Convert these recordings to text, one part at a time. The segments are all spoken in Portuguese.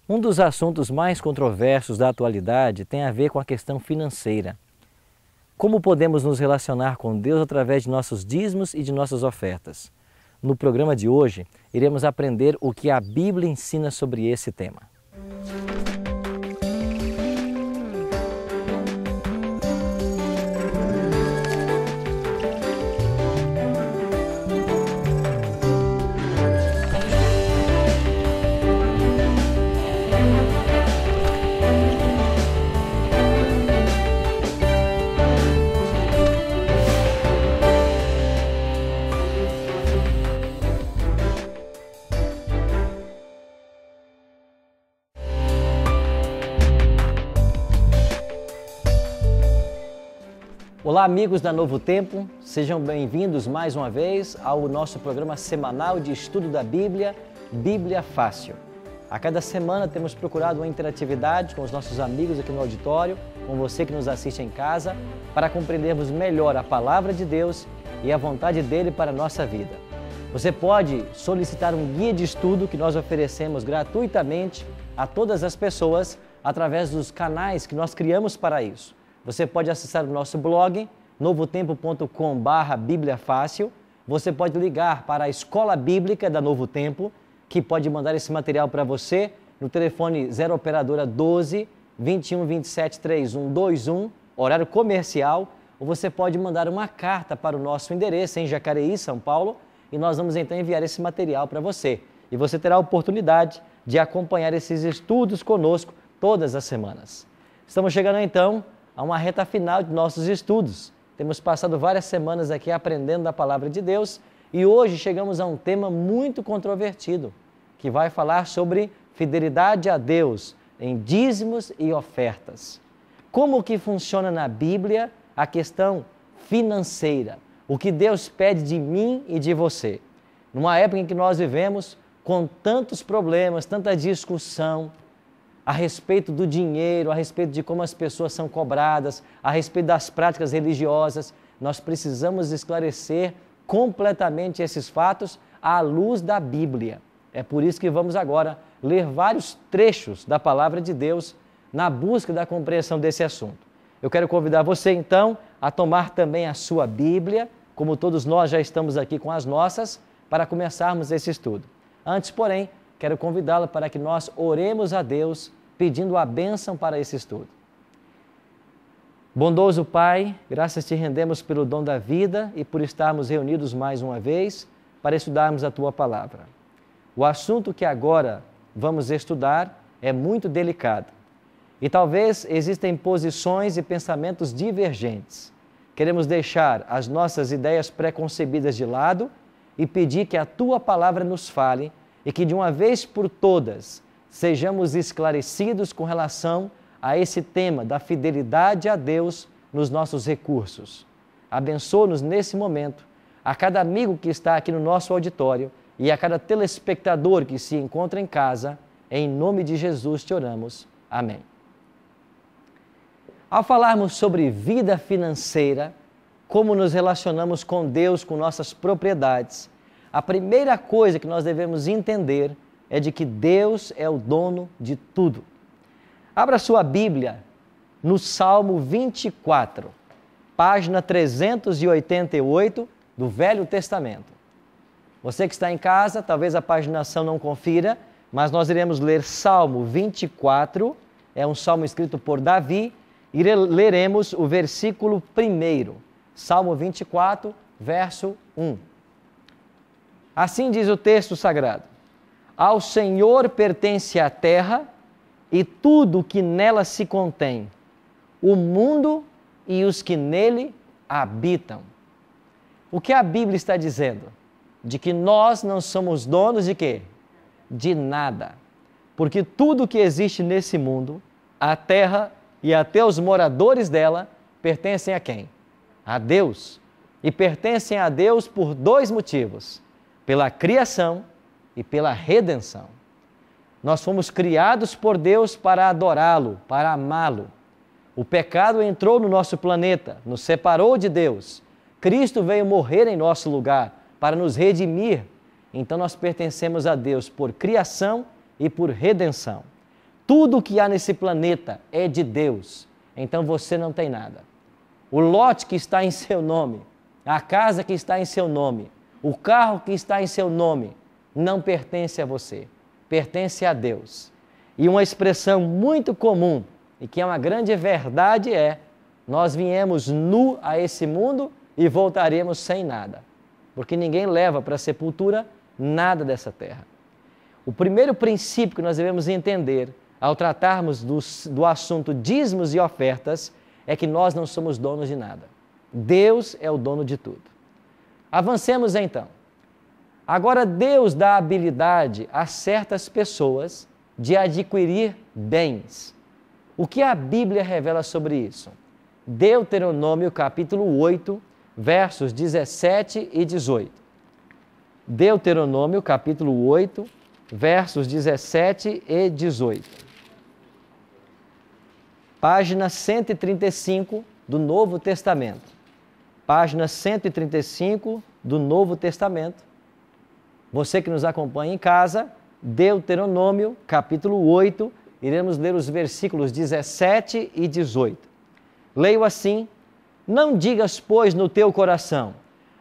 Um dos assuntos mais controversos da atualidade tem a ver com a questão financeira. Como podemos nos relacionar com Deus através de nossos dízimos e de nossas ofertas? No programa de hoje, iremos aprender o que a Bíblia ensina sobre esse tema. Olá, amigos da Novo Tempo, sejam bem-vindos mais uma vez ao nosso programa semanal de estudo da Bíblia, Bíblia Fácil. A cada semana temos procurado uma interatividade com os nossos amigos aqui no auditório, com você que nos assiste em casa, para compreendermos melhor a Palavra de Deus e a vontade dEle para a nossa vida. Você pode solicitar um guia de estudo que nós oferecemos gratuitamente a todas as pessoas através dos canais que nós criamos para isso. Você pode acessar o nosso blog, novotempo.com/bibliafácil. Você pode ligar para a Escola Bíblica da Novo Tempo, que pode mandar esse material para você no telefone 0 operadora 12 21 27 3121, horário comercial, ou você pode mandar uma carta para o nosso endereço em Jacareí, São Paulo, e nós vamos então enviar esse material para você. E você terá a oportunidade de acompanhar esses estudos conosco todas as semanas. Estamos chegando então a uma reta final de nossos estudos. Temos passado várias semanas aqui aprendendo da Palavra de Deus e hoje chegamos a um tema muito controvertido, que vai falar sobre fidelidade a Deus em dízimos e ofertas. Como que funciona na Bíblia a questão financeira? O que Deus pede de mim e de você? Numa época em que nós vivemos com tantos problemas, tanta discussão, a respeito do dinheiro, a respeito de como as pessoas são cobradas, a respeito das práticas religiosas, nós precisamos esclarecer completamente esses fatos à luz da Bíblia. É por isso que vamos agora ler vários trechos da Palavra de Deus na busca da compreensão desse assunto. Eu quero convidar você então a tomar também a sua Bíblia, como todos nós já estamos aqui com as nossas, para começarmos esse estudo. Antes, porém, quero convidá-la para que nós oremos a Deus pedindo a bênção para esse estudo. Bondoso Pai, graças te rendemos pelo dom da vida e por estarmos reunidos mais uma vez para estudarmos a Tua Palavra. O assunto que agora vamos estudar é muito delicado e talvez existem posições e pensamentos divergentes. Queremos deixar as nossas ideias preconcebidas de lado e pedir que a Tua Palavra nos fale e que de uma vez por todas sejamos esclarecidos com relação a esse tema da fidelidade a Deus nos nossos recursos. Abençoa-nos nesse momento, a cada amigo que está aqui no nosso auditório e a cada telespectador que se encontra em casa, em nome de Jesus te oramos. Amém. Ao falarmos sobre vida financeira, como nos relacionamos com Deus, com nossas propriedades, a primeira coisa que nós devemos entender é de que Deus é o dono de tudo. Abra sua Bíblia no Salmo 24, página 388 do Velho Testamento. Você que está em casa, talvez a paginação não confira, mas nós iremos ler Salmo 24, é um salmo escrito por Davi, e leremos o versículo 1, Salmo 24, verso 1. Assim diz o texto sagrado: Ao Senhor pertence a terra e tudo que nela se contém, o mundo e os que nele habitam. O que a Bíblia está dizendo? De que nós não somos donos de quê? De nada. Porque tudo que existe nesse mundo, a terra e até os moradores dela, pertencem a quem? A Deus. E pertencem a Deus por dois motivos: pela criação e pela redenção. Nós fomos criados por Deus para adorá-lo, para amá-lo. O pecado entrou no nosso planeta, nos separou de Deus. Cristo veio morrer em nosso lugar para nos redimir. Então nós pertencemos a Deus por criação e por redenção. tudo o que há nesse planeta é de Deus, então você não tem nada. O lote que está em seu nome, a casa que está em seu nome, o carro que está em seu nome, não pertence a você, pertence a Deus. E uma expressão muito comum, e que é uma grande verdade, é: nós viemos nu a esse mundo e voltaremos sem nada, porque ninguém leva para a sepultura nada dessa terra. O primeiro princípio que nós devemos entender ao tratarmos do assunto dízimos e ofertas é que nós não somos donos de nada. Deus é o dono de tudo. Avancemos então. Agora, Deus dá habilidade a certas pessoas de adquirir bens. O que a Bíblia revela sobre isso? Deuteronômio capítulo 8, versos 17 e 18. Deuteronômio capítulo 8, versos 17 e 18. Página 135 do Novo Testamento. Página 135 do Novo Testamento. Você que nos acompanha em casa, Deuteronômio, capítulo 8, iremos ler os versículos 17 e 18. Leio assim: não digas, pois, no teu coração,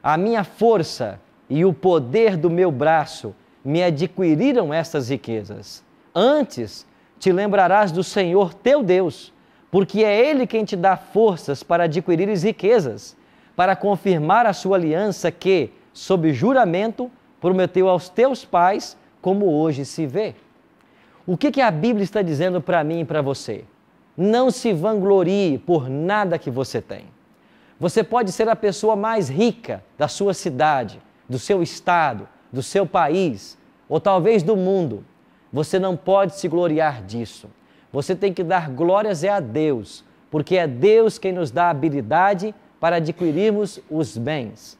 a minha força e o poder do meu braço me adquiriram estas riquezas. Antes, te lembrarás do Senhor teu Deus, porque é Ele quem te dá forças para adquirires riquezas, para confirmar a sua aliança que, sob juramento, prometeu aos teus pais, como hoje se vê. O que a Bíblia está dizendo para mim e para você? Não se vanglorie por nada que você tem. Você pode ser a pessoa mais rica da sua cidade, do seu estado, do seu país, ou talvez do mundo. Você não pode se gloriar disso. Você tem que dar glórias a Deus, porque é Deus quem nos dá a habilidade para adquirirmos os bens.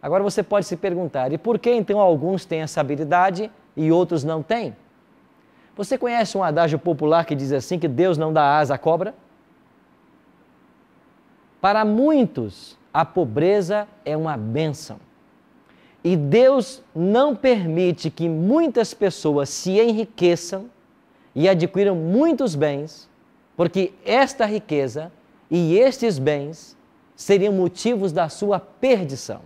Agora você pode se perguntar, e por que então alguns têm essa habilidade e outros não têm? Você conhece um adágio popular que diz assim, que Deus não dá asa à cobra? Para muitos, a pobreza é uma bênção. E Deus não permite que muitas pessoas se enriqueçam e adquiram muitos bens, porque esta riqueza e estes bens seriam motivos da sua perdição.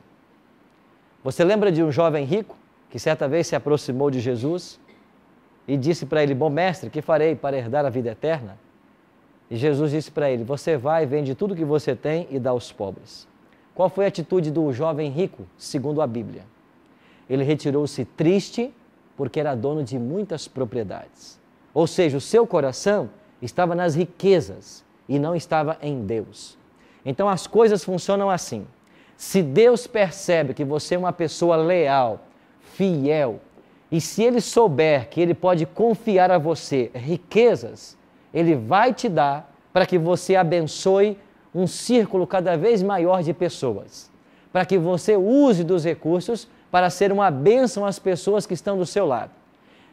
Você lembra de um jovem rico que certa vez se aproximou de Jesus e disse para ele: bom mestre, que farei para herdar a vida eterna? E Jesus disse para ele: você vai, vende tudo que você tem e dá aos pobres. Qual foi a atitude do jovem rico, segundo a Bíblia? Ele retirou-se triste porque era dono de muitas propriedades. Ou seja, o seu coração estava nas riquezas e não estava em Deus. Então as coisas funcionam assim. Se Deus percebe que você é uma pessoa leal, fiel, e se Ele souber que Ele pode confiar a você riquezas, Ele vai te dar para que você abençoe um círculo cada vez maior de pessoas, para que você use dos recursos para ser uma bênção às pessoas que estão do seu lado.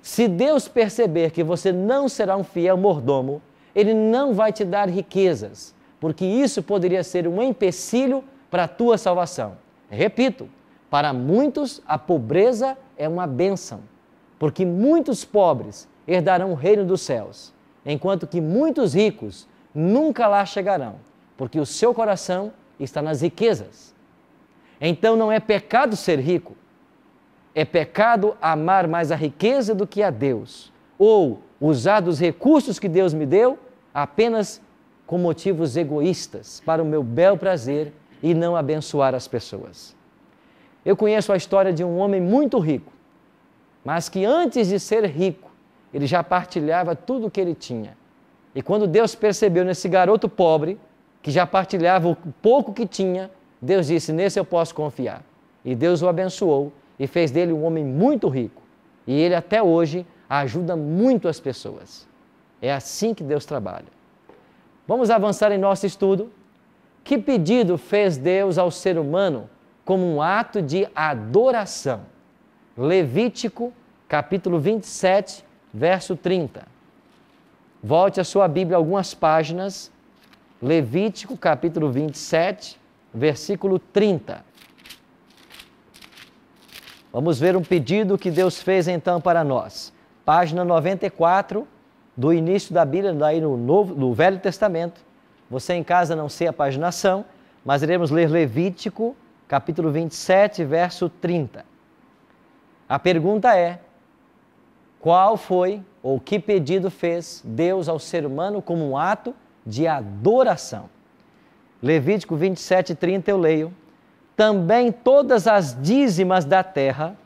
Se Deus perceber que você não será um fiel mordomo, Ele não vai te dar riquezas, porque isso poderia ser um empecilho para a tua salvação. Repito, para muitos a pobreza é uma bênção, porque muitos pobres herdarão o reino dos céus, enquanto que muitos ricos nunca lá chegarão, porque o seu coração está nas riquezas. Então não é pecado ser rico, é pecado amar mais a riqueza do que a Deus, ou usar dos recursos que Deus me deu apenas com motivos egoístas, para o meu bel prazer e não abençoar as pessoas. Eu conheço a história de um homem muito rico, mas que antes de ser rico, ele já partilhava tudo o que ele tinha. E quando Deus percebeu nesse garoto pobre, que já partilhava o pouco que tinha, Deus disse: nesse eu posso confiar. E Deus o abençoou e fez dele um homem muito rico. E ele até hoje ajuda muito as pessoas. É assim que Deus trabalha. Vamos avançar em nosso estudo. Que pedido fez Deus ao ser humano como um ato de adoração? Levítico, capítulo 27, verso 30. Volte a sua Bíblia algumas páginas. Levítico, capítulo 27, versículo 30. Vamos ver um pedido que Deus fez então para nós. Página 94 do início da Bíblia, daí no Velho Testamento. Você em casa não sei a paginação, mas iremos ler Levítico, capítulo 27, verso 30. A pergunta é: qual foi ou que pedido fez Deus ao ser humano como um ato de adoração? Levítico 27, 30 eu leio: também todas as dízimas da terra,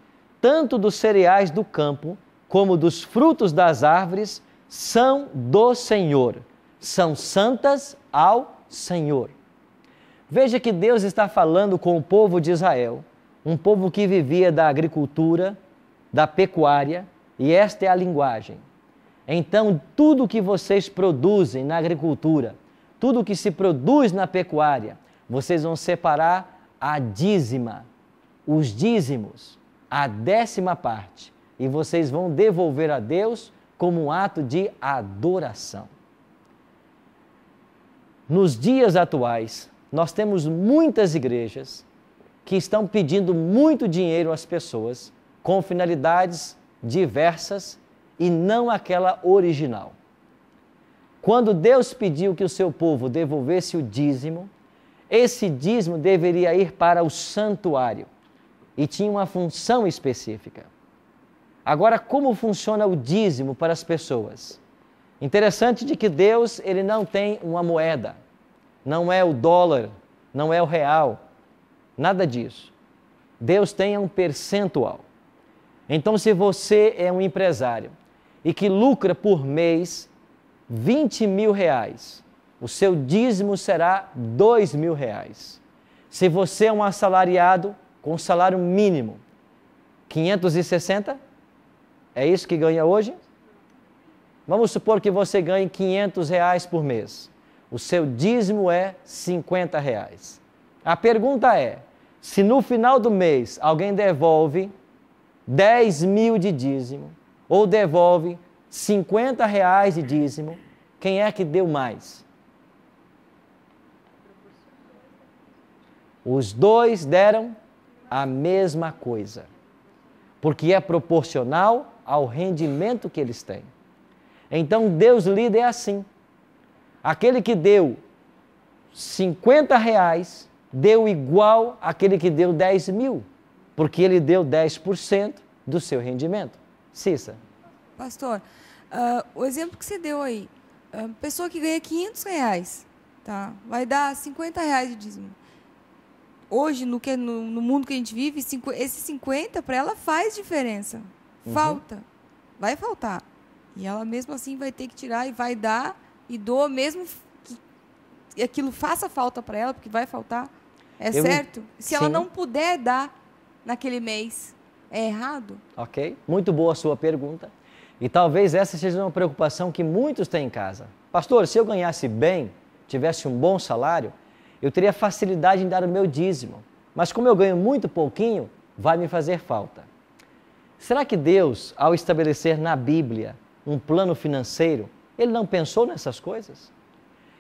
tanto dos cereais do campo, como dos frutos das árvores, são do Senhor, são santas ao Senhor. Veja que Deus está falando com o povo de Israel, um povo que vivia da agricultura, da pecuária, e esta é a linguagem. Então, tudo que vocês produzem na agricultura, tudo que se produz na pecuária, vocês vão separar a dízima, os dízimos, a 10ª parte, e vocês vão devolver a Deus como um ato de adoração. Nos dias atuais, nós temos muitas igrejas que estão pedindo muito dinheiro às pessoas com finalidades diversas e não aquela original. Quando Deus pediu que o seu povo devolvesse o dízimo, esse dízimo deveria ir para o santuário e tinha uma função específica. Agora, como funciona o dízimo para as pessoas? Interessante de que Deus, ele não tem uma moeda, não é o dólar, não é o real, nada disso. Deus tem um percentual. Então, se você é um empresário e que lucra por mês 20 mil reais, o seu dízimo será 2 mil reais. Se você é um assalariado com salário mínimo, 560, é isso que ganha hoje? Vamos supor que você ganhe 500 reais por mês. O seu dízimo é 50 reais. A pergunta é, se no final do mês alguém devolve 10 mil de dízimo, ou devolve 50 reais de dízimo, quem é que deu mais? Os dois deram a mesma coisa, porque é proporcional ao rendimento que eles têm. Então Deus lida é assim. Aquele que deu 50 reais, deu igual àquele que deu 10 mil, porque ele deu 10% do seu rendimento. Cissa. Pastor, o exemplo que você deu aí, pessoa que ganha 500 reais, tá? Vai dar 50 reais de dízimo. Hoje, no mundo que a gente vive, esse 50 para ela faz diferença. Falta. Vai faltar. E ela mesmo assim vai ter que tirar e vai dar e doa mesmo que aquilo faça falta para ela, porque vai faltar. É certo? Se ela não puder dar naquele mês, é errado? Ok, muito boa a sua pergunta. E talvez essa seja uma preocupação que muitos têm em casa. Pastor, se eu ganhasse bem, tivesse um bom salário, eu teria facilidade em dar o meu dízimo. Mas como eu ganho muito pouquinho, vai me fazer falta. Será que Deus, ao estabelecer na Bíblia um plano financeiro, Ele não pensou nessas coisas?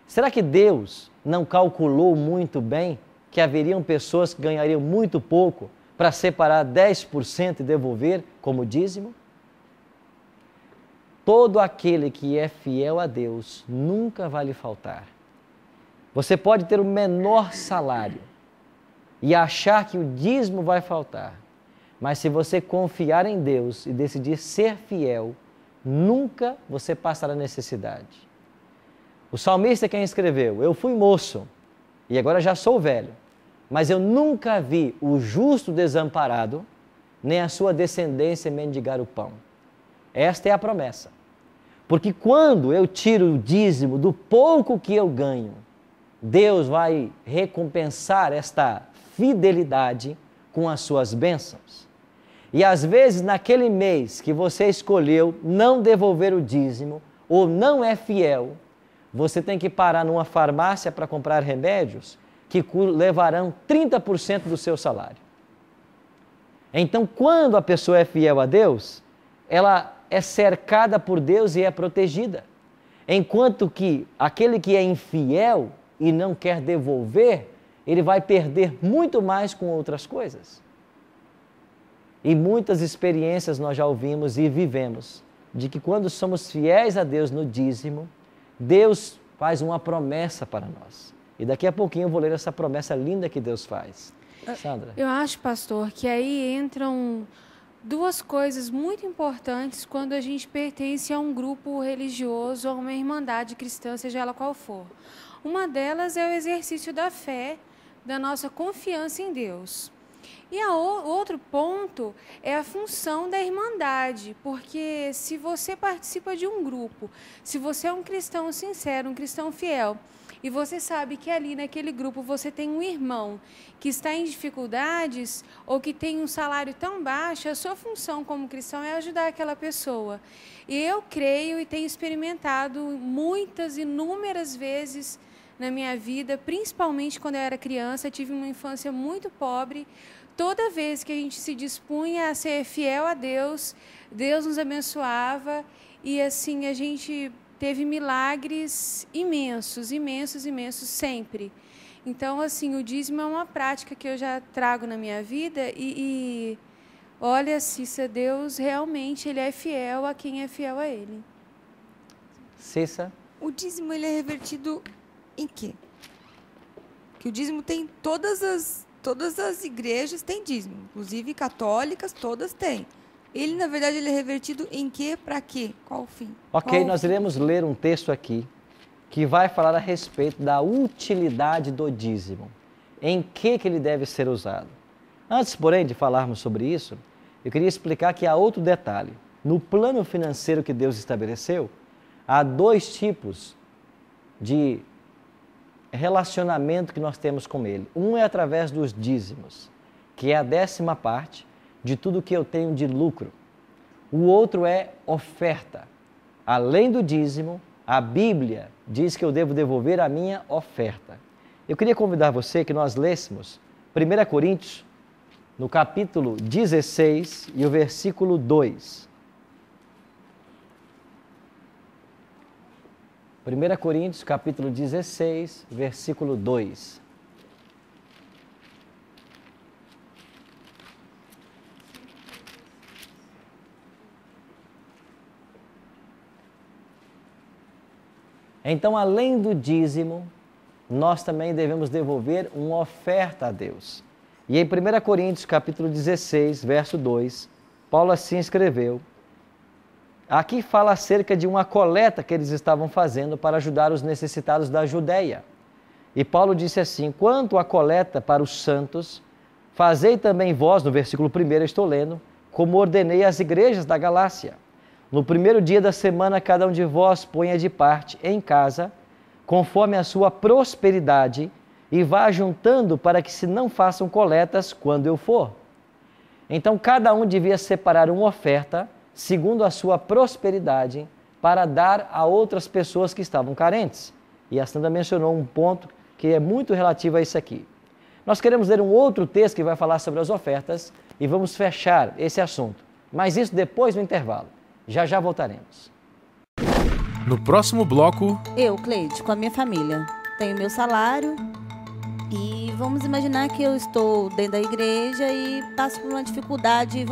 Será que Deus não calculou muito bem que haveriam pessoas que ganhariam muito pouco para separar 10% e devolver como dízimo? Todo aquele que é fiel a Deus nunca vai lhe faltar. Você pode ter o menor salário e achar que o dízimo vai faltar, mas se você confiar em Deus e decidir ser fiel, nunca você passará necessidade. O salmista quem escreveu: eu fui moço e agora já sou velho, mas eu nunca vi o justo desamparado, nem a sua descendência mendigar o pão. Esta é a promessa. Porque quando eu tiro o dízimo do pouco que eu ganho, Deus vai recompensar esta fidelidade com as suas bênçãos. E às vezes naquele mês que você escolheu não devolver o dízimo, ou não é fiel, você tem que parar numa farmácia para comprar remédios que levarão 30% do seu salário. Então, quando a pessoa é fiel a Deus, ela é cercada por Deus e é protegida. Enquanto que aquele que é infiel e não quer devolver, ele vai perder muito mais com outras coisas. E muitas experiências nós já ouvimos e vivemos de que quando somos fiéis a Deus no dízimo, Deus faz uma promessa para nós. E daqui a pouquinho eu vou ler essa promessa linda que Deus faz. Sandra? Eu acho, pastor, que aí entram duas coisas muito importantes quando a gente pertence a um grupo religioso, a uma irmandade cristã, seja ela qual for. Uma delas é o exercício da fé, da nossa confiança em Deus. E outro ponto é a função da irmandade, porque se você participa de um grupo, se você é um cristão sincero, um cristão fiel, e você sabe que ali naquele grupo você tem um irmão que está em dificuldades ou que tem um salário tão baixo, a sua função como cristão é ajudar aquela pessoa. E eu creio e tenho experimentado inúmeras vezes na minha vida, principalmente quando eu era criança, tive uma infância muito pobre. Toda vez que a gente se dispunha a ser fiel a Deus, Deus nos abençoava e assim a gente teve milagres imensos, imensos, imensos, sempre. Então, assim, o dízimo é uma prática que eu já trago na minha vida e olha, Cissa, Deus realmente ele é fiel a quem é fiel a Ele. Cissa? O dízimo ele é revertido em quê? Que o dízimo tem todas as igrejas têm dízimo, inclusive católicas, todas têm. Ele, na verdade, ele é revertido em quê? Para quê? Qual o fim? Ok, nós iremos ler um texto aqui que vai falar a respeito da utilidade do dízimo. Em que ele deve ser usado. Antes, porém, de falarmos sobre isso, eu queria explicar que há outro detalhe. No plano financeiro que Deus estabeleceu, há dois tipos de relacionamento que nós temos com Ele. Um é através dos dízimos, que é a 10ª parte de tudo que eu tenho de lucro. O outro é oferta. Além do dízimo, a Bíblia diz que eu devo devolver a minha oferta. Eu queria convidar você que nós lêssemos 1 Coríntios, no capítulo 16 e o versículo 2. 1 Coríntios, capítulo 16, versículo 2. Então, além do dízimo, nós também devemos devolver uma oferta a Deus. E em 1 Coríntios, capítulo 16, verso 2, Paulo assim escreveu. Aqui fala acerca de uma coleta que eles estavam fazendo para ajudar os necessitados da Judeia. E Paulo disse assim, quanto à coleta para os santos, fazei também vós, no versículo 1 eu estou lendo, como ordenei às igrejas da Galácia. No primeiro dia da semana, cada um de vós ponha de parte em casa, conforme a sua prosperidade, e vá juntando para que se não façam coletas quando eu for. Então, cada um devia separar uma oferta, segundo a sua prosperidade, para dar a outras pessoas que estavam carentes. E a Sandra mencionou um ponto que é muito relativo a isso aqui. Nós queremos ler um outro texto que vai falar sobre as ofertas e vamos fechar esse assunto. Mas isso depois do intervalo. Já já voltaremos. No próximo bloco... Eu, Cleide, com a minha família, tenho meu salário e vamos imaginar que eu estou dentro da igreja e passo por uma dificuldade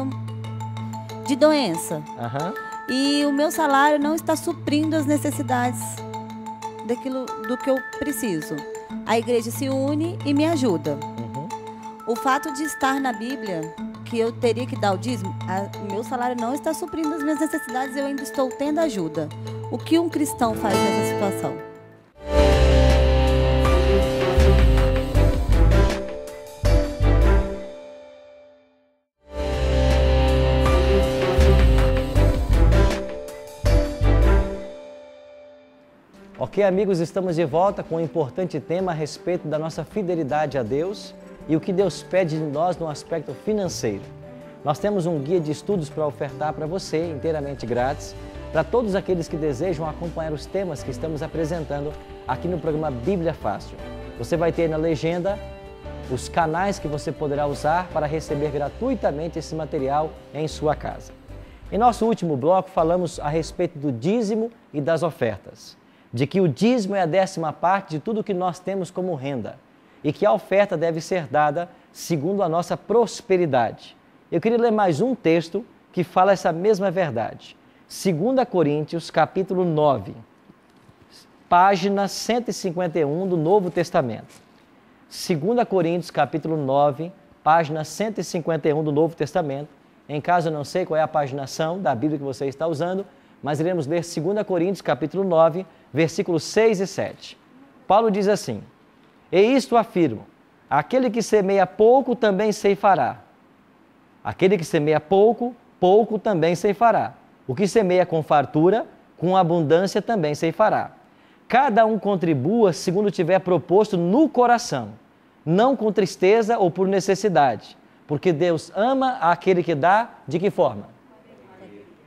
de doença. E o meu salário não está suprindo as necessidades do que eu preciso. A igreja se une e me ajuda. O fato de estar na Bíblia, que eu teria que dar o dízimo, o meu salário não está suprindo as minhas necessidades, eu ainda estou tendo ajuda. O que um cristão faz nessa situação? Ok, amigos, estamos de volta com um importante tema a respeito da nossa fidelidade a Deus e o que Deus pede de nós no aspecto financeiro. Nós temos um guia de estudos para ofertar para você, inteiramente grátis, para todos aqueles que desejam acompanhar os temas que estamos apresentando aqui no programa Bíblia Fácil. Você vai ter na legenda os canais que você poderá usar para receber gratuitamente esse material em sua casa. Em nosso último bloco, falamos a respeito do dízimo e das ofertas, de que o dízimo é a 10ª parte de tudo que nós temos como renda e que a oferta deve ser dada segundo a nossa prosperidade. Eu queria ler mais um texto que fala essa mesma verdade. 2 Coríntios, capítulo 9, página 151 do Novo Testamento. 2 Coríntios, capítulo 9, página 151 do Novo Testamento. Em caso eu não sei qual é a paginação da Bíblia que você está usando, mas iremos ler 2 Coríntios, capítulo 9, versículos 6 e 7. Paulo diz assim: E isto afirmo, aquele que semeia pouco também ceifará. Aquele que semeia pouco, pouco também ceifará. O que semeia com fartura, com abundância também ceifará. Cada um contribua segundo tiver proposto no coração, não com tristeza ou por necessidade, porque Deus ama aquele que dá de que forma?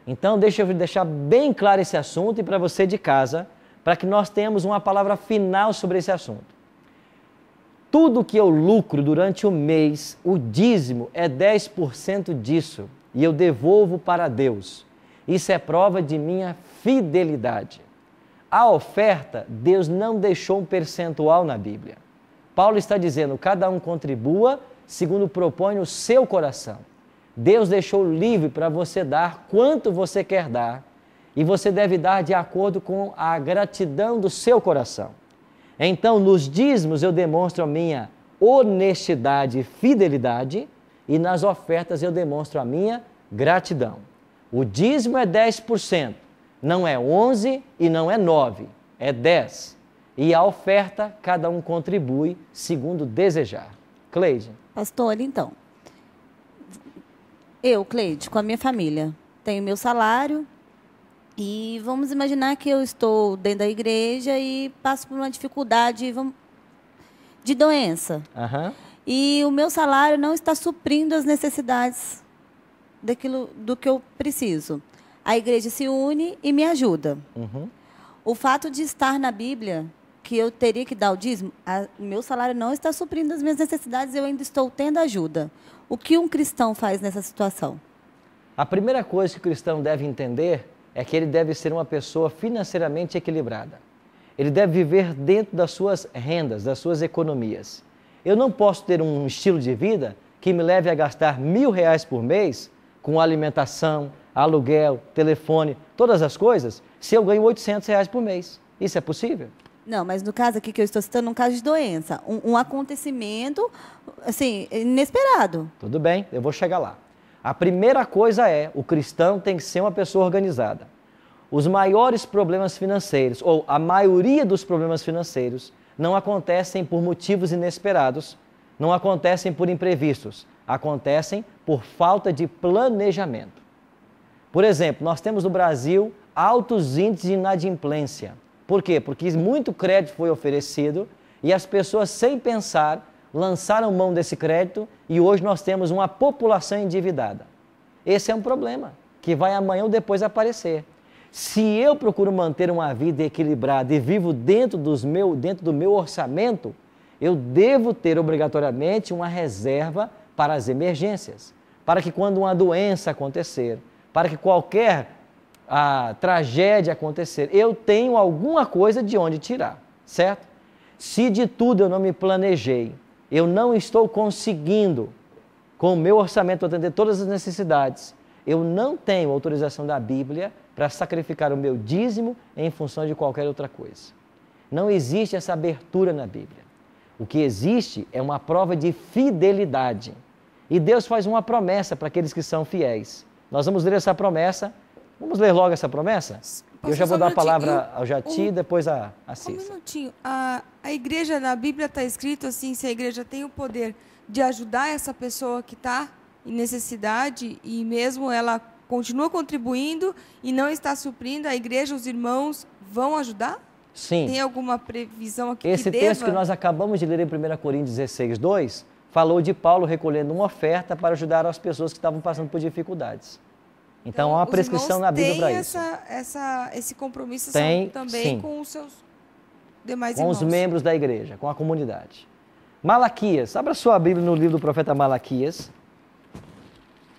Então, deixa eu deixar bem claro esse assunto e para você de casa, para que nós tenhamos uma palavra final sobre esse assunto. Tudo que eu lucro durante o mês, o dízimo é 10% disso e eu devolvo para Deus. Isso é prova de minha fidelidade. A oferta, Deus não deixou um percentual na Bíblia. Paulo está dizendo, cada um contribua segundo propõe no seu coração. Deus deixou livre para você dar quanto você quer dar e você deve dar de acordo com a gratidão do seu coração. Então, nos dízimos eu demonstro a minha honestidade e fidelidade e nas ofertas eu demonstro a minha gratidão. O dízimo é 10%, não é 11 e não é 9, é 10. E a oferta, cada um contribui segundo desejar. Cleide. Pastor, então, eu, Cleide, com a minha família, tenho meu salário e vamos imaginar que eu estou dentro da igreja e passo por uma dificuldade de doença. E o meu salário não está suprindo as necessidades do que eu preciso. A igreja se une e me ajuda. O fato de estar na Bíblia, que eu teria que dar o dízimo, o meu salário não está suprindo as minhas necessidades, eu ainda estou tendo ajuda. O que um cristão faz nessa situação? A primeira coisa que o cristão deve entender é que ele deve ser uma pessoa financeiramente equilibrada. Ele deve viver dentro das suas rendas, das suas economias. Eu não posso ter um estilo de vida que me leve a gastar R$1.000 por mês com alimentação, aluguel, telefone, todas as coisas, se eu ganho R$800 por mês. Isso é possível? Não, mas no caso aqui que eu estou citando, um caso de doença, um acontecimento, assim, inesperado. Tudo bem, eu vou chegar lá. A primeira coisa é, o cristão tem que ser uma pessoa organizada. Os maiores problemas financeiros, ou a maioria dos problemas financeiros, não acontecem por motivos inesperados, não acontecem por imprevistos, acontecem por falta de planejamento. Por exemplo, nós temos no Brasil altos índices de inadimplência. Por quê? Porque muito crédito foi oferecido e as pessoas, sem pensar, lançaram mão desse crédito e hoje nós temos uma população endividada. Esse é um problema que vai amanhã ou depois aparecer. Se eu procuro manter uma vida equilibrada e vivo dentro do meu orçamento, eu devo ter obrigatoriamente uma reserva para as emergências, para que quando uma doença acontecer, para que qualquer tragédia acontecer, eu tenho alguma coisa de onde tirar, certo? Se de tudo eu não me planejei, eu não estou conseguindo, com o meu orçamento, atender todas as necessidades, eu não tenho autorização da Bíblia para sacrificar o meu dízimo em função de qualquer outra coisa. Não existe essa abertura na Bíblia. O que existe é uma prova de fidelidade. E Deus faz uma promessa para aqueles que são fiéis. Nós vamos ler essa promessa. Vamos ler logo essa promessa? Eu já vou dar a palavra ao Jati e depois a Cissa. Um minutinho. A igreja, na Bíblia está escrito assim, se a igreja tem o poder de ajudar essa pessoa que está em necessidade e mesmo ela continua contribuindo e não está suprindo, a igreja, os irmãos vão ajudar? Sim. Tem alguma previsão aqui Esse texto que nós acabamos de ler em 1 Coríntios 16, 2, falou de Paulo recolhendo uma oferta para ajudar as pessoas que estavam passando por dificuldades. Então, há uma prescrição na Bíblia para isso. Esse compromisso tem, também sim, com os seus demais irmãos. Com os membros da igreja, com a comunidade. Malaquias, abra sua Bíblia no livro do profeta Malaquias.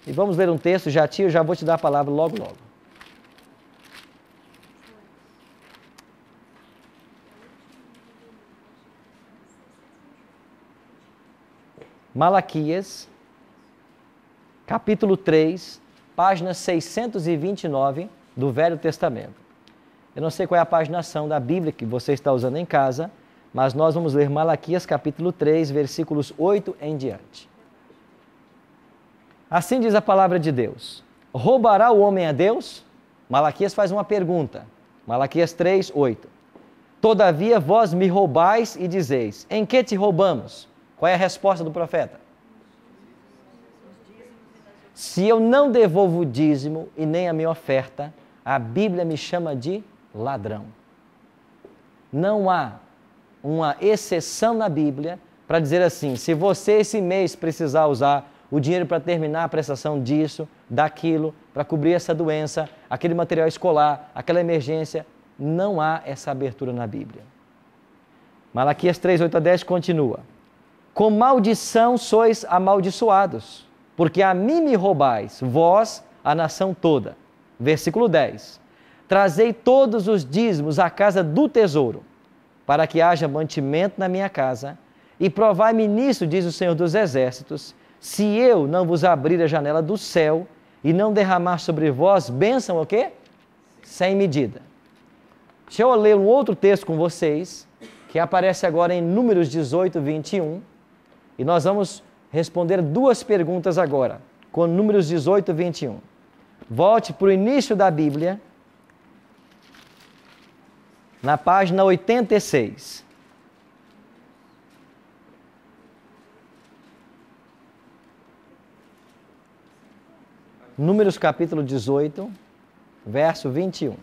E vamos ler um texto, Jati, eu já vou te dar a palavra logo, logo. Malaquias, capítulo 3, página 629, do Velho Testamento. Eu não sei qual é a paginação da Bíblia que você está usando em casa, mas nós vamos ler Malaquias capítulo 3, versículos 8 em diante. Assim diz a palavra de Deus: roubará o homem a Deus? Malaquias faz uma pergunta. Malaquias 3, 8. Todavia vós me roubais e dizeis: em que te roubamos? Qual é a resposta do profeta? Se eu não devolvo o dízimo e nem a minha oferta, a Bíblia me chama de ladrão. Não há uma exceção na Bíblia para dizer assim: se você esse mês precisar usar o dinheiro para terminar a prestação disso, daquilo, para cobrir essa doença, aquele material escolar, aquela emergência, não há essa abertura na Bíblia. Malaquias 3, 8 a 10 continua: com maldição sois amaldiçoados, porque a mim me roubais, vós, a nação toda. Versículo 10. Trazei todos os dízimos à casa do tesouro, para que haja mantimento na minha casa, e provai-me nisso, diz o Senhor dos Exércitos, se eu não vos abrir a janela do céu e não derramar sobre vós bênção o quê? Sem medida. Deixa eu ler um outro texto com vocês, que aparece agora em Números 18, 21, e nós vamos responder duas perguntas agora, com Números 18, 21. Volte para o início da Bíblia, na página 86. Números capítulo 18, verso 21.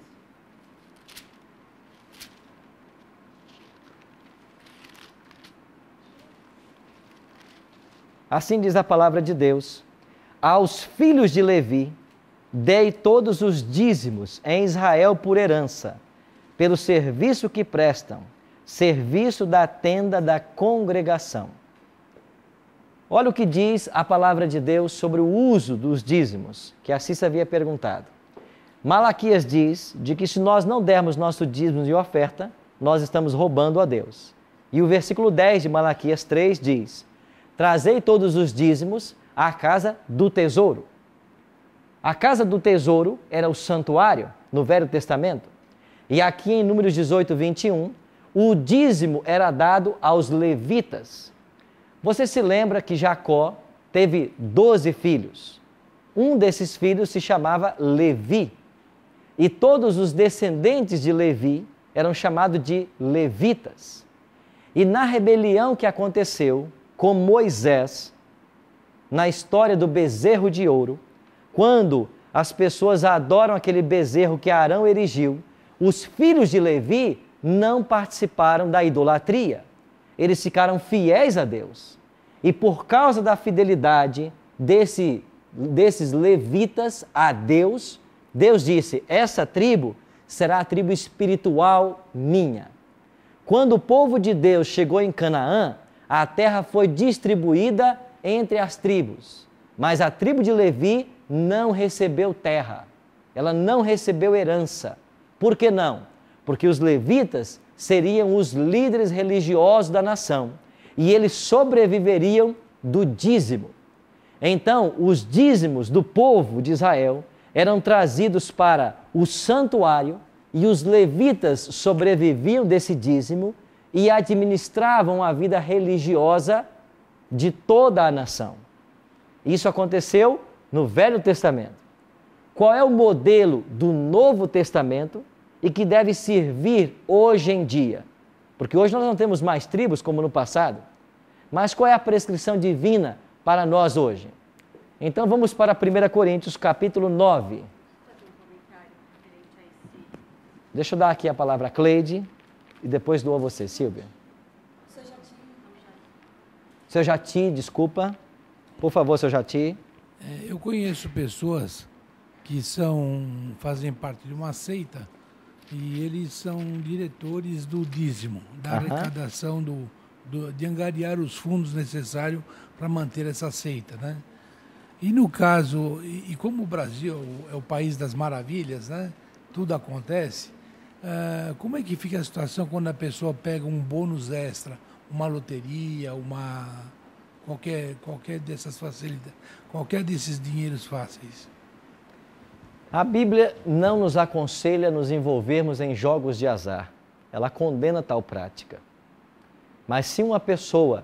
Assim diz a palavra de Deus: aos filhos de Levi dei todos os dízimos em Israel por herança, pelo serviço que prestam, serviço da tenda da congregação. Olha o que diz a palavra de Deus sobre o uso dos dízimos, que a Cissa havia perguntado. Malaquias diz de que se nós não dermos nosso dízimo de oferta, nós estamos roubando a Deus. E o versículo 10 de Malaquias 3 diz: trazei todos os dízimos à casa do tesouro. A casa do tesouro era o santuário no Velho Testamento. E aqui em Números 18, 21, o dízimo era dado aos levitas. Você se lembra que Jacó teve 12 filhos. Um desses filhos se chamava Levi. E todos os descendentes de Levi eram chamados de levitas. E na rebelião que aconteceu com Moisés, na história do bezerro de ouro, quando as pessoas adoram aquele bezerro que Arão erigiu, os filhos de Levi não participaram da idolatria. Eles ficaram fiéis a Deus. E por causa da fidelidade desses levitas a Deus, Deus disse: essa tribo será a tribo espiritual minha. Quando o povo de Deus chegou em Canaã, a terra foi distribuída entre as tribos. Mas a tribo de Levi não recebeu terra. Ela não recebeu herança. Por que não? Porque os levitas seriam os líderes religiosos da nação e eles sobreviveriam do dízimo. Então, os dízimos do povo de Israel eram trazidos para o santuário e os levitas sobreviviam desse dízimo e administravam a vida religiosa de toda a nação. Isso aconteceu no Velho Testamento. Qual é o modelo do Novo Testamento e que deve servir hoje em dia? Porque hoje nós não temos mais tribos como no passado. Mas qual é a prescrição divina para nós hoje? Então vamos para 1 Coríntios capítulo 9. Deixa eu dar aqui a palavra a Cleide e depois dou a você, Silvia. Seu Jati, desculpa. Por favor, seu Jati. Eu conheço pessoas que fazem parte de uma seita e eles são diretores do dízimo, da arrecadação de angariar os fundos necessários para manter essa seita, né? E no caso, e como o Brasil é o país das maravilhas, né? Tudo acontece, como é que fica a situação quando a pessoa pega um bônus extra, uma loteria, qualquer dessas facilidades, qualquer desses dinheiros fáceis? A Bíblia não nos aconselha a nos envolvermos em jogos de azar. Ela condena tal prática. Mas se uma pessoa,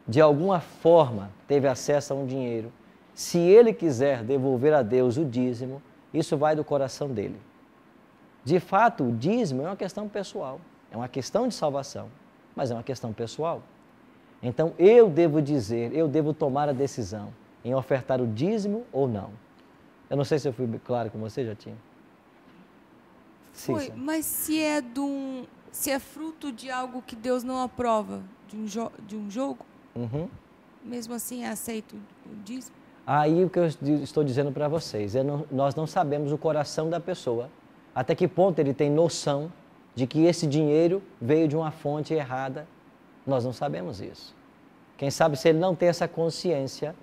de alguma forma, teve acesso a um dinheiro, se ele quiser devolver a Deus o dízimo, isso vai do coração dele. De fato, o dízimo é uma questão pessoal, é uma questão de salvação, mas é uma questão pessoal. Então, eu devo dizer, eu devo tomar a decisão em ofertar o dízimo ou não. Eu não sei se eu fui claro com você, Jatinho. Foi, mas se é fruto de algo que Deus não aprova, de um jogo, mesmo assim é aceito o dízimo? Aí o que eu estou dizendo para vocês, nós não sabemos o coração da pessoa, até que ponto ele tem noção de que esse dinheiro veio de uma fonte errada. Nós não sabemos isso. Quem sabe se ele não tem essa consciência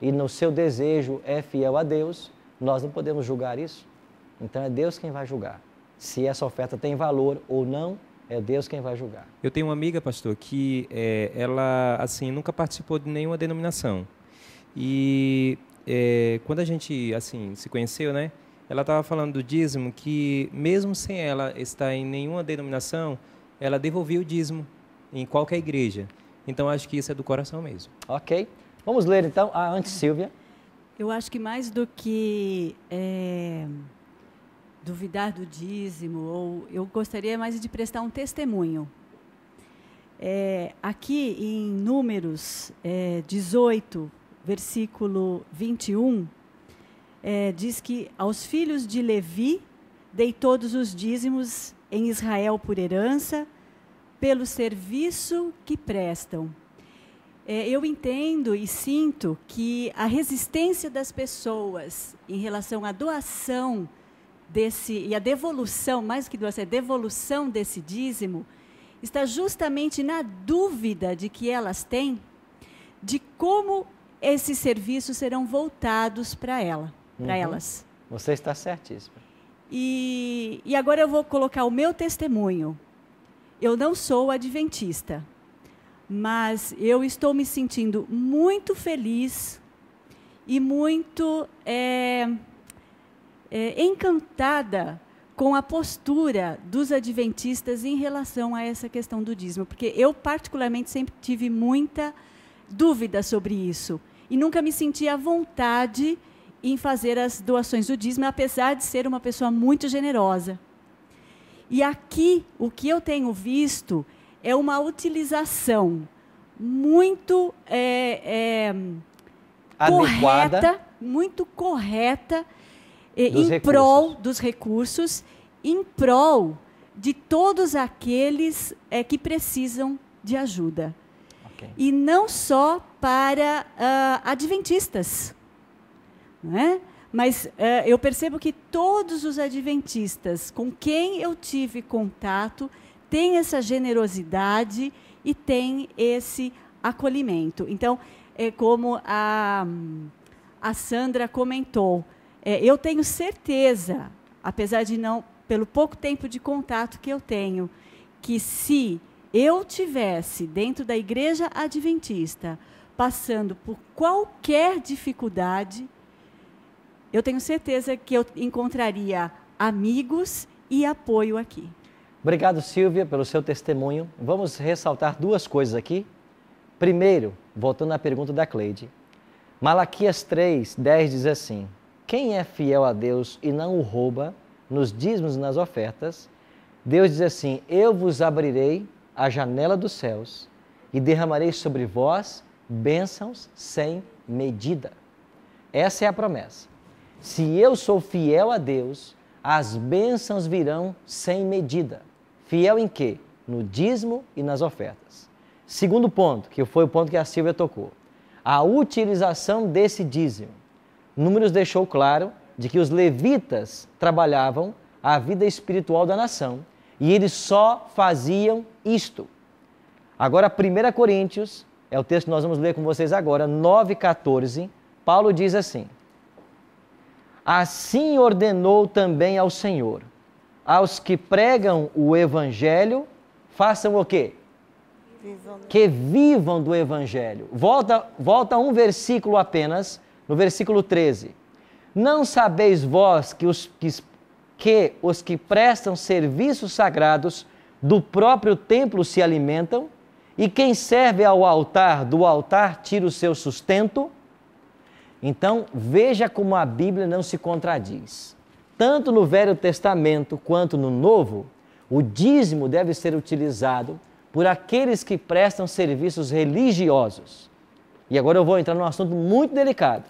e no seu desejo é fiel a Deus, nós não podemos julgar isso. Então é Deus quem vai julgar. Se essa oferta tem valor ou não, é Deus quem vai julgar. Eu tenho uma amiga, pastor, que ela assim nunca participou de nenhuma denominação. E quando a gente assim se conheceu, né? Ela estava falando do dízimo, que mesmo sem ela estar em nenhuma denominação, ela devolvia o dízimo em qualquer igreja. Então, acho que isso é do coração mesmo. Ok. Vamos ler, então. Antes, Silvia. Eu acho que mais do que duvidar do dízimo, eu gostaria mais de prestar um testemunho. Aqui em Números 18, versículo 21, diz que aos filhos de Levi dei todos os dízimos em Israel por herança, pelo serviço que prestam. Eu entendo e sinto que a resistência das pessoas em relação à doação e a devolução, mais do que doação, a devolução desse dízimo, está justamente na dúvida de que elas têm de como esses serviços serão voltados para elas. Você está certíssima. E agora eu vou colocar o meu testemunho. Eu não sou adventista, mas eu estou me sentindo muito feliz e muito encantada com a postura dos adventistas em relação a essa questão do dízimo, porque eu particularmente sempre tive muita dúvida sobre isso e nunca me senti à vontade em fazer as doações do dízimo, apesar de ser uma pessoa muito generosa. E aqui, o que eu tenho visto é uma utilização muito adequada, muito correta em prol dos recursos, em prol de todos aqueles que precisam de ajuda. Okay. E não só para adventistas, não é? Mas eu percebo que todos os adventistas com quem eu tive contato têm essa generosidade e têm esse acolhimento. Então, como a Sandra comentou, eu tenho certeza, apesar de não, pelo pouco tempo de contato que eu tenho, que se eu tivesse dentro da igreja adventista passando por qualquer dificuldade, eu tenho certeza que eu encontraria amigos e apoio aqui. Obrigado, Silvia, pelo seu testemunho. Vamos ressaltar duas coisas aqui. Primeiro, voltando à pergunta da Cleide, Malaquias 3:10 diz assim: quem é fiel a Deus e não o rouba nos dízimos e nas ofertas, Deus diz assim: eu vos abrirei a janela dos céus e derramarei sobre vós bênçãos sem medida. Essa é a promessa. Se eu sou fiel a Deus, as bênçãos virão sem medida. Fiel em quê? No dízimo e nas ofertas. Segundo ponto, que foi o ponto que a Silvia tocou, a utilização desse dízimo. Números deixou claro de que os levitas trabalhavam a vida espiritual da nação e eles só faziam isto. Agora, 1 Coríntios, é o texto que nós vamos ler com vocês agora, 9:14, Paulo diz assim: assim ordenou também ao Senhor, aos que pregam o Evangelho, façam o quê? Que vivam do Evangelho. Volta um versículo apenas, no versículo 13. Não sabeis vós que os que prestam serviços sagrados do próprio templo se alimentam, e quem serve ao altar, do altar tira o seu sustento? Então, veja como a Bíblia não se contradiz. Tanto no Velho Testamento quanto no Novo, o dízimo deve ser utilizado por aqueles que prestam serviços religiosos. E agora eu vou entrar num assunto muito delicado.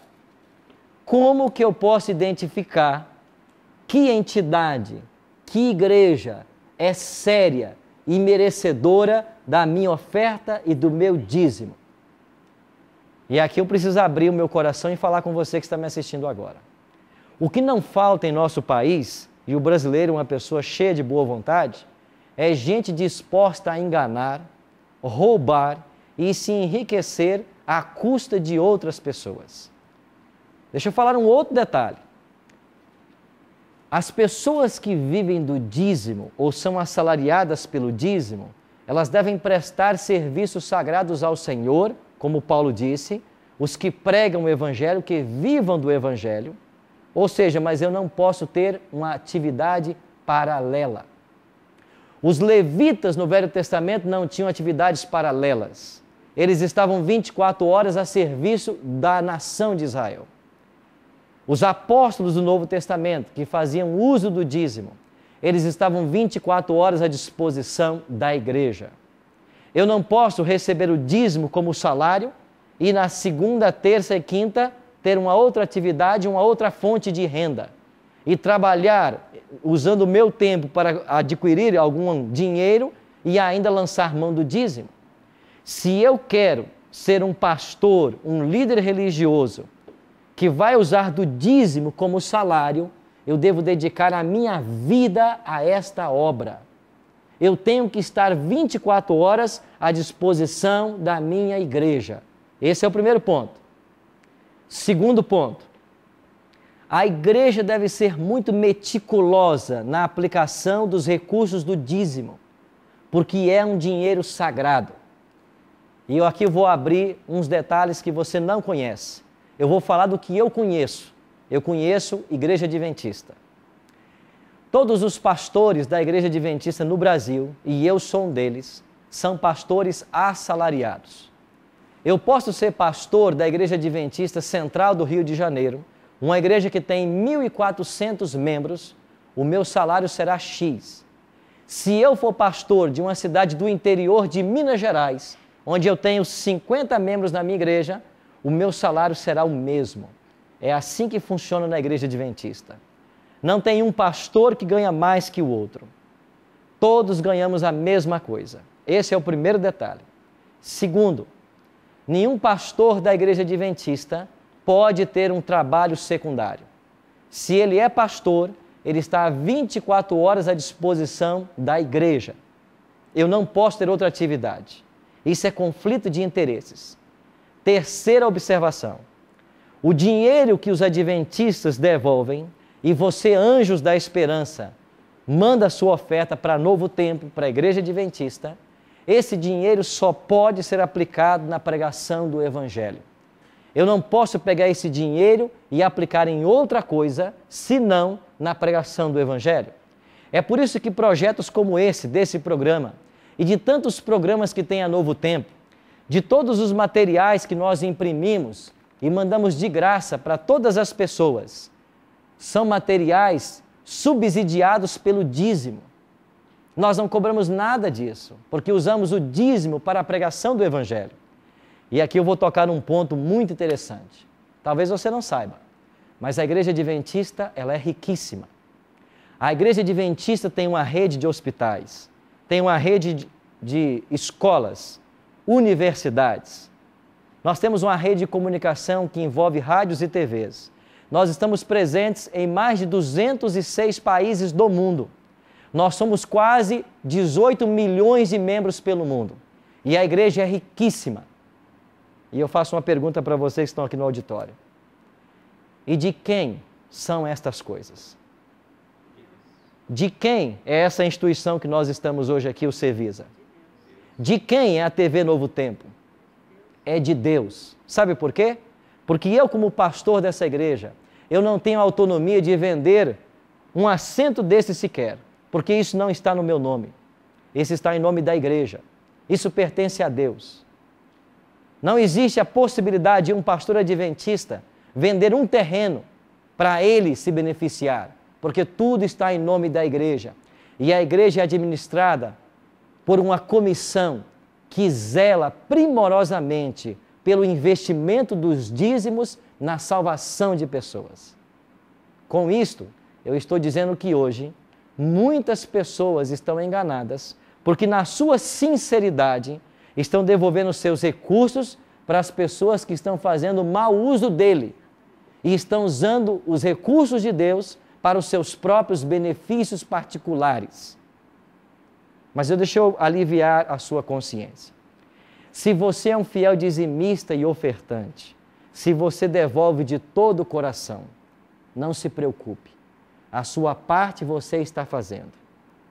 Como que eu posso identificar que entidade, que igreja é séria e merecedora da minha oferta e do meu dízimo? E aqui eu preciso abrir o meu coração e falar com você que está me assistindo agora. O que não falta em nosso país, e o brasileiro é uma pessoa cheia de boa vontade, é gente disposta a enganar, roubar e se enriquecer à custa de outras pessoas. Deixa eu falar um outro detalhe. As pessoas que vivem do dízimo ou são assalariadas pelo dízimo, elas devem prestar serviços sagrados ao Senhor, como Paulo disse, os que pregam o Evangelho, que vivam do Evangelho, ou seja, mas eu não posso ter uma atividade paralela. Os levitas no Velho Testamento não tinham atividades paralelas. Eles estavam 24 horas a serviço da nação de Israel. Os apóstolos do Novo Testamento, que faziam uso do dízimo, eles estavam 24 horas à disposição da igreja. Eu não posso receber o dízimo como salário e na segunda, terça e quinta ter uma outra atividade, uma outra fonte de renda e trabalhar usando o meu tempo para adquirir algum dinheiro e ainda lançar mão do dízimo. Se eu quero ser um pastor, um líder religioso, que vai usar do dízimo como salário, eu devo dedicar a minha vida a esta obra. Eu tenho que estar 24 horas à disposição da minha igreja. Esse é o primeiro ponto. Segundo ponto, a igreja deve ser muito meticulosa na aplicação dos recursos do dízimo, porque é um dinheiro sagrado. E eu aqui vou abrir uns detalhes que você não conhece. Eu vou falar do que eu conheço. Eu conheço Igreja Adventista. Todos os pastores da Igreja Adventista no Brasil, e eu sou um deles, são pastores assalariados. Eu posso ser pastor da Igreja Adventista Central do Rio de Janeiro, uma igreja que tem 1.400 membros, o meu salário será X. Se eu for pastor de uma cidade do interior de Minas Gerais, onde eu tenho 50 membros na minha igreja, o meu salário será o mesmo. É assim que funciona na Igreja Adventista. Não tem um pastor que ganha mais que o outro. Todos ganhamos a mesma coisa. Esse é o primeiro detalhe. Segundo, nenhum pastor da Igreja Adventista pode ter um trabalho secundário. Se ele é pastor, ele está 24 horas à disposição da igreja. Eu não posso ter outra atividade. Isso é conflito de interesses. Terceira observação. O dinheiro que os adventistas devolvem, e você, anjos da esperança, manda a sua oferta para Novo Tempo, para a Igreja Adventista, esse dinheiro só pode ser aplicado na pregação do Evangelho. Eu não posso pegar esse dinheiro e aplicar em outra coisa, senão na pregação do Evangelho. É por isso que projetos como esse, desse programa, e de tantos programas que tem a Novo Tempo, de todos os materiais que nós imprimimos e mandamos de graça para todas as pessoas, são materiais subsidiados pelo dízimo. Nós não cobramos nada disso, porque usamos o dízimo para a pregação do Evangelho. E aqui eu vou tocar num ponto muito interessante. Talvez você não saiba, mas a Igreja Adventista, ela é riquíssima. A Igreja Adventista tem uma rede de hospitais, tem uma rede de escolas, universidades. Nós temos uma rede de comunicação que envolve rádios e TVs. Nós estamos presentes em mais de 206 países do mundo. Nós somos quase 18 milhões de membros pelo mundo. E a igreja é riquíssima. E eu faço uma pergunta para vocês que estão aqui no auditório. E de quem são estas coisas? De quem é essa instituição que nós estamos hoje aqui, o Cevisa? De quem é a TV Novo Tempo? É de Deus. Sabe por quê? Porque eu, como pastor dessa igreja, eu não tenho autonomia de vender um assento desse sequer, porque isso não está no meu nome. Esse está em nome da igreja. Isso pertence a Deus. Não existe a possibilidade de um pastor adventista vender um terreno para ele se beneficiar, porque tudo está em nome da igreja. E a igreja é administrada por uma comissão que zela primorosamente pelo investimento dos dízimos na salvação de pessoas. Com isto, eu estou dizendo que hoje muitas pessoas estão enganadas porque na sua sinceridade estão devolvendo seus recursos para as pessoas que estão fazendo mau uso dele e estão usando os recursos de Deus para os seus próprios benefícios particulares. Mas deixa eu aliviar a sua consciência. Se você é um fiel dizimista e ofertante, se você devolve de todo o coração, não se preocupe. A sua parte você está fazendo.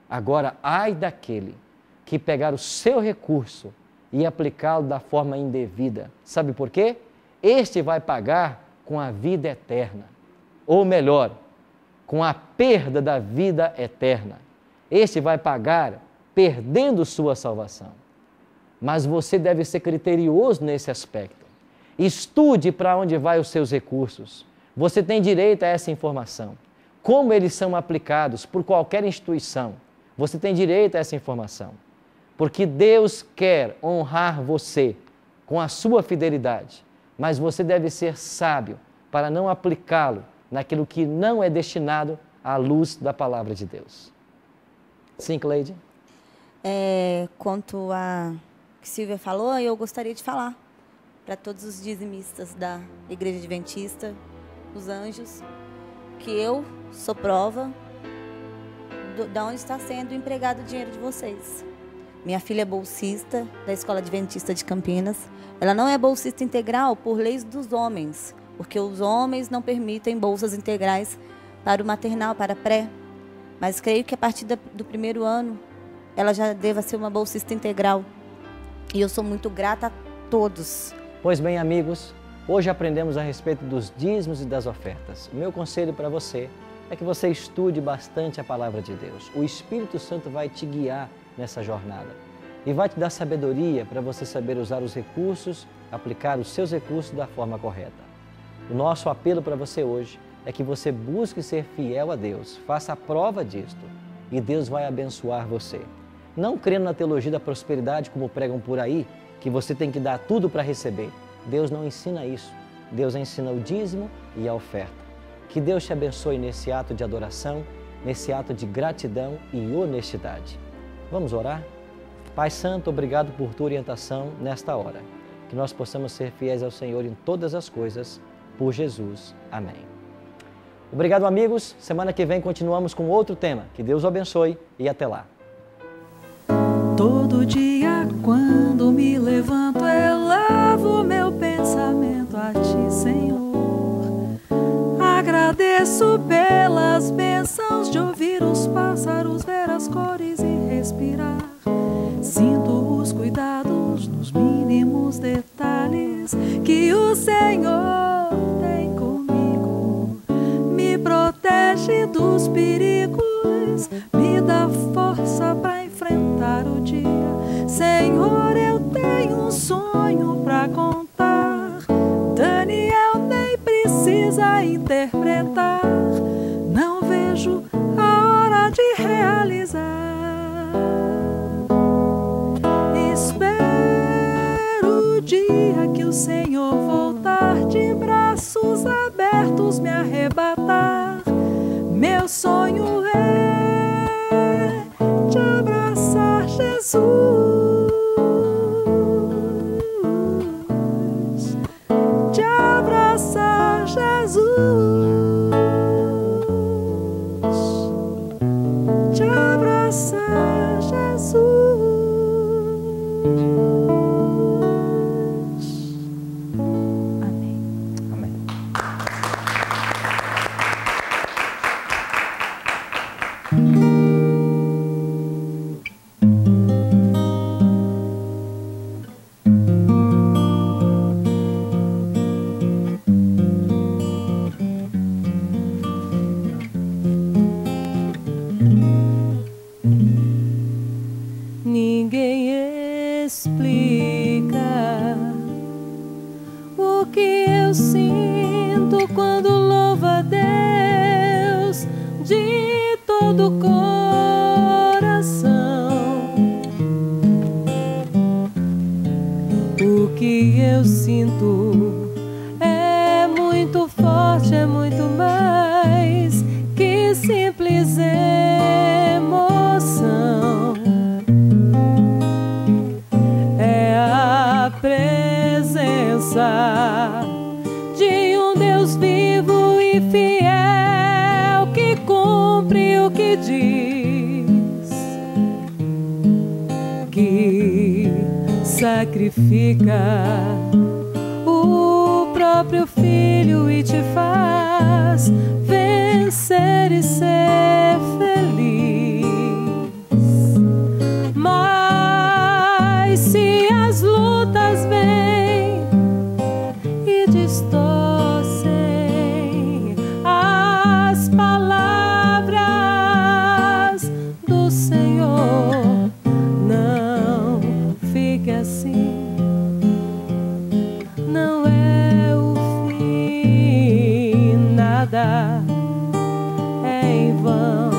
Agora, ai daquele que pegar o seu recurso e aplicá-lo da forma indevida. Sabe por quê? Este vai pagar com a vida eterna. Ou melhor, com a perda da vida eterna. Este vai pagar perdendo sua salvação. Mas você deve ser criterioso nesse aspecto. Estude para onde vai os seus recursos. Você tem direito a essa informação. Como eles são aplicados por qualquer instituição, você tem direito a essa informação. Porque Deus quer honrar você com a sua fidelidade, mas você deve ser sábio para não aplicá-lo naquilo que não é destinado à luz da palavra de Deus. Sim, Cleide? Quanto a que Silvia falou, eu gostaria de falar para todos os dizimistas da Igreja Adventista, os anjos, que eu sou prova de onde está sendo empregado o dinheiro de vocês. Minha filha é bolsista da Escola Adventista de Campinas. Ela não é bolsista integral por leis dos homens, porque os homens não permitem bolsas integrais para o maternal, para pré. Mas creio que a partir do primeiro ano, ela já deva ser uma bolsista integral. E eu sou muito grata a todos. Pois bem, amigos, hoje aprendemos a respeito dos dízimos e das ofertas. O meu conselho para você é que você estude bastante a palavra de Deus. O Espírito Santo vai te guiar nessa jornada e vai te dar sabedoria para você saber usar os recursos, aplicar os seus recursos da forma correta. O nosso apelo para você hoje é que você busque ser fiel a Deus, faça a prova disto e Deus vai abençoar você. Não crendo na teologia da prosperidade como pregam por aí, que você tem que dar tudo para receber. Deus não ensina isso. Deus ensina o dízimo e a oferta. Que Deus te abençoe nesse ato de adoração, nesse ato de gratidão e honestidade. Vamos orar? Pai Santo, obrigado por tua orientação nesta hora. Que nós possamos ser fiéis ao Senhor em todas as coisas, por Jesus. Amém. Obrigado, amigos. Semana que vem continuamos com outro tema. Que Deus o abençoe e até lá. Todo dia quando me levanto, elevo meu pensamento a Ti, Senhor. Agradeço pelas bênçãos de ouvir os pássaros, ver as cores e respirar. Sinto os cuidados nos mínimos detalhes que o Senhor tem comigo. Me protege dos perigos, me dá força para enfrentar o dia. Senhor, eu tenho um sonho para contar. Daniel nem precisa interpretar. Não vejo a hora de realizar. Espero o dia que o Senhor voltar, de braços abertos me arrebatar. Meu sonho é te abraçar, Jesus, te abraçar, Jesus, te abraçar, Jesus. Amém. Amém. explica o que eu sinto quando louvo a Deus de todo o coração. O que eu sinto é muito forte, é muito mais que simples emoção. É a presença de um Deus vivo e fiel que cumpre o que diz, que sacrifica o próprio Filho e te faz vencer e ser feliz. Mas se as lutas vêm e distorcem as palavras do Senhor, não fique assim. Não é o fim, nada é em vão.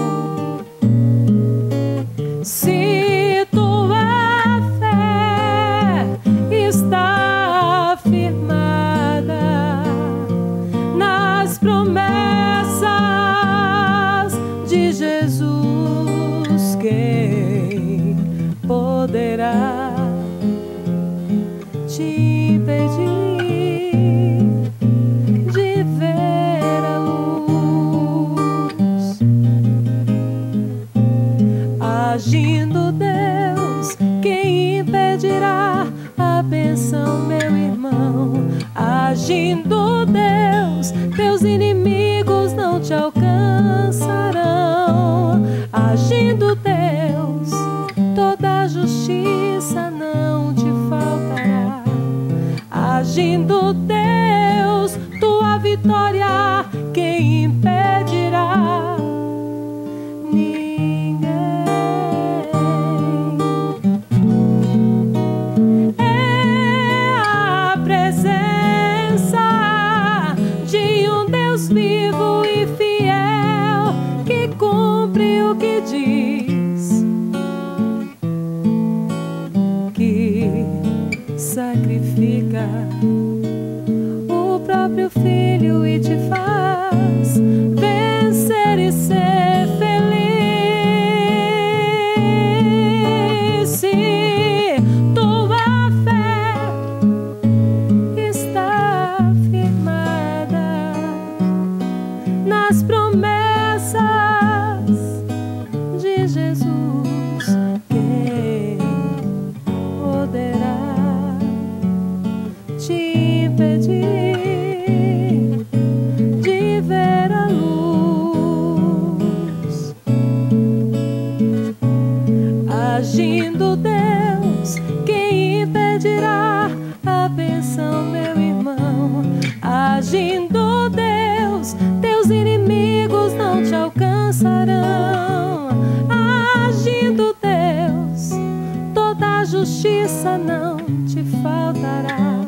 Se tua fé está firmada nas promessas de Jesus, quem poderá te impedir de ver a luz? Agindo Deus, quem impedirá a bênção, meu irmão? Agindo Deus, teus inimigos não te alcançarão. Agindo Deus, toda a justiça não te faltará. Agindo Deus, tua vitória quem impedirá? Ninguém. É a presença de um Deus vivo e fiel que cumpre o que diz, que sacrifica o próprio Filho e te faz vencer e ser feliz. Se tua fé está firmada nas promessas de Jesus, quem poderá te impedir de ver a luz? Agindo Deus, quem impedirá a bênção, meu irmão? Agindo Deus, teus inimigos não te alcançarão. Agindo Deus, toda a justiça não te faltará.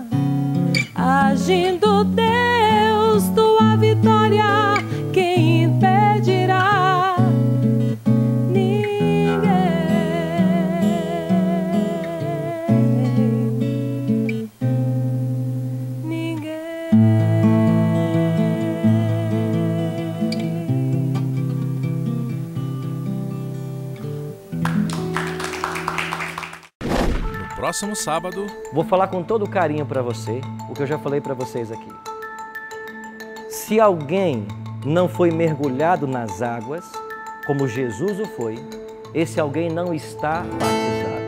Agindo Deus, tua vitória quem impedirá? Ninguém. Ninguém. No próximo sábado, vou falar com todo carinho para você o que eu já falei para vocês aqui. Se alguém não foi mergulhado nas águas, como Jesus o foi, esse alguém não está batizado.